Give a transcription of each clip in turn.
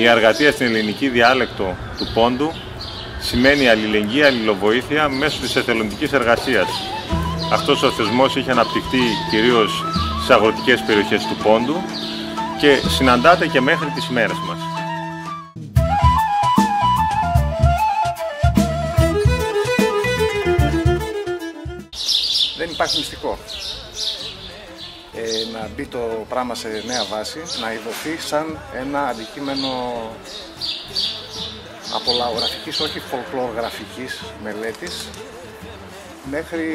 Η αργατεία στην ελληνική διάλεκτο του Πόντου σημαίνει αλληλεγγύη, αλληλοβοήθεια μέσω της εθελοντικής εργασίας. Αυτός ο θεσμός είχε αναπτυχθεί κυρίως στις αγροτικές περιοχές του Πόντου και συναντάται και μέχρι τις μέρες μας. Δεν υπάρχει μυστικό. Να μπει το πράγμα σε νέα βάση, να ειδωθεί σαν ένα αντικείμενο από λαογραφικής, όχι φολκλωρογραφικής μελέτης, μέχρι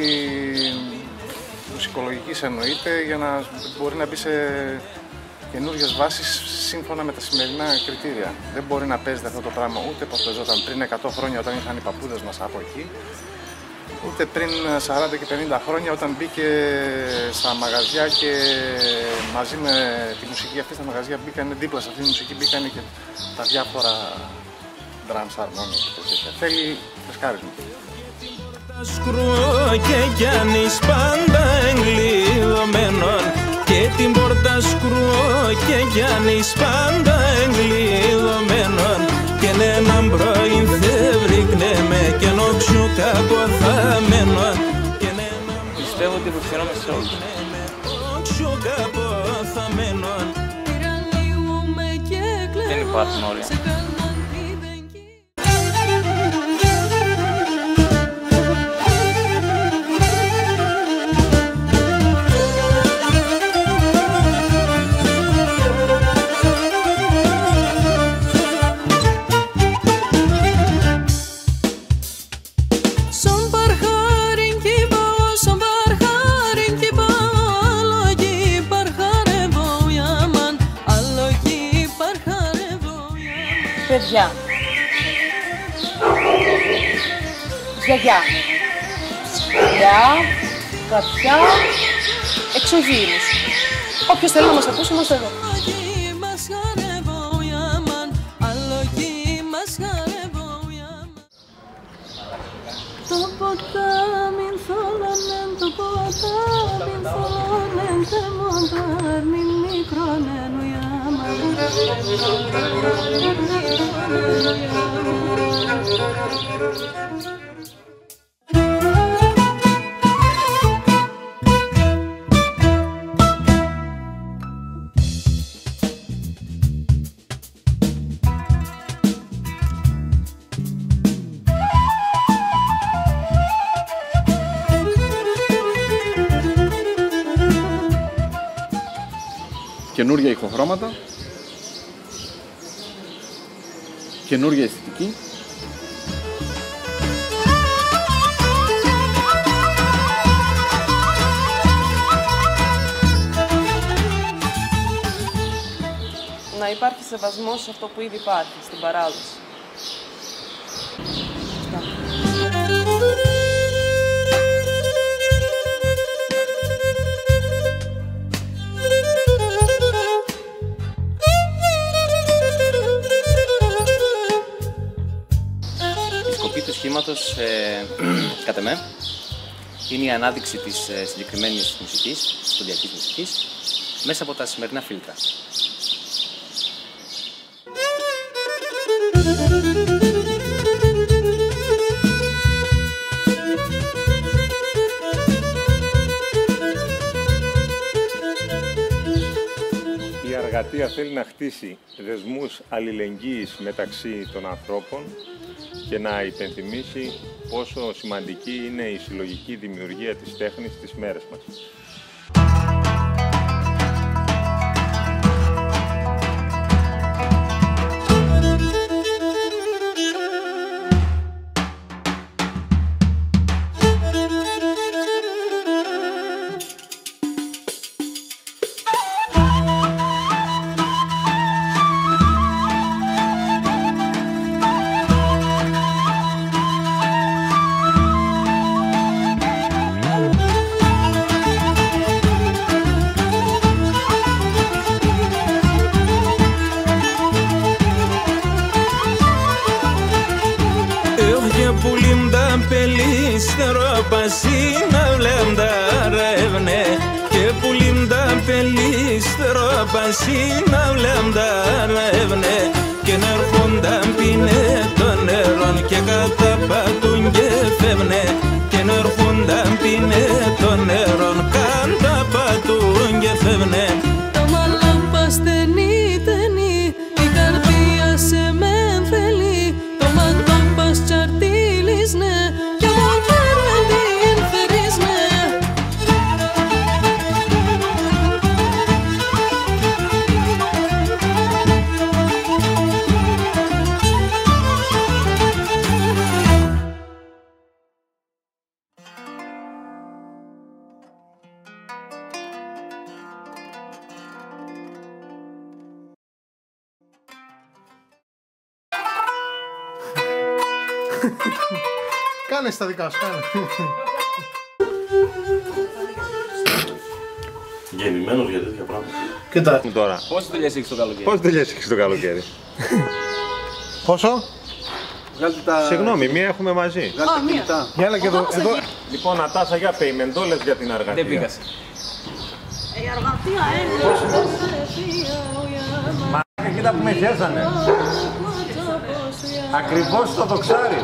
μουσικολογικής εννοείται, για να μπορεί να μπει σε καινούργιες βάσεις σύμφωνα με τα σημερινά κριτήρια. Δεν μπορεί να παίζεται αυτό το πράγμα ούτε πως παίζονταν πριν 100 χρόνια όταν είχαν οι παππούδες μας από εκεί, ούτε πριν 40 και 50 χρόνια όταν μπήκε στα μαγαζιά και μαζί με τη μουσική αυτή στα μαγαζιά μπήκαν δίπλα σε αυτή τη μουσική μπήκαν και τα διάφορα drums, αρμόνες και τέτοια. Θέλει φρεσκάρισμα. Και γιάννης πάντα εγκλειδωμένον και την πόρτα σκρούω και γιάννης πάντα εγκλειδωμένον και έναν πρωί βρήκνε με και νόξου κάτω θαμένον. Πιστεύω ότι υποψιωνόμαστε σε όλους. Δεν υπάρχουν όρια. Παιδιά, γιαγιά, σκυλιά, γατιά, εξωγήινους. Όποιος θέλει να μας ακούσει, είμαστε εδώ. Το ποτάμιν θόλωνεν, το ποτάμιν θόλωνεν, τε μοντάρνιν μικρόνεν ουιάμαν. Καινούργια ηχοχρώματα, καινούργια αισθητική. Να υπάρχει σεβασμός σε αυτό που ήδη υπάρχει, στην παράδοση. Του σχήματος, κατά με, είναι η ανάδειξη της συγκεκριμένης μουσικής, στοντιακής μουσικής, μέσα από τα σημερινά φίλτρα. Η αργατεία θέλει να χτίσει δεσμούς αλληλεγγύης μεταξύ των ανθρώπων και να υπενθυμίσει πόσο σημαντική είναι η συλλογική δημιουργία της τέχνης στις μέρες μας. Πελίστερο πασίνα βλέντα ρεύνε και που λίμτα πελίστερο πασίνα βλέμτα εύνε και νερχούνταν πίνε των νερών και καταπατούν και φεύνε και νερχούνταν πίνε των νερών καταπατούν και φεύνε. Τα μαλάμπα στενή ταινή, η καρδία σε μεν θέλει, το μαντάμπας τσαρτίλισνε και μοντέρεν την θερίσνε. Κάνε στα δικά σου, κάνε. Γεννημένος για τέτοια πράγματα. Κοίτα. Τώρα. Πόσες δουλειές έχεις το καλοκαίρι? Πόσες δουλειές έχεις το καλοκαίρι? Πόσο? Βγάλτε τα... Συγγνώμη, μία έχουμε μαζί. Βγάλτε τα κινητά. Για έλα και εδώ. Λοιπόν, Νατάσα, για πεϊμεντόλες για την αργατία. Δεν πήγας. Η αργατία είναι. Κοίτα που με χέσανε. Ακριβώς στο δοξάρι.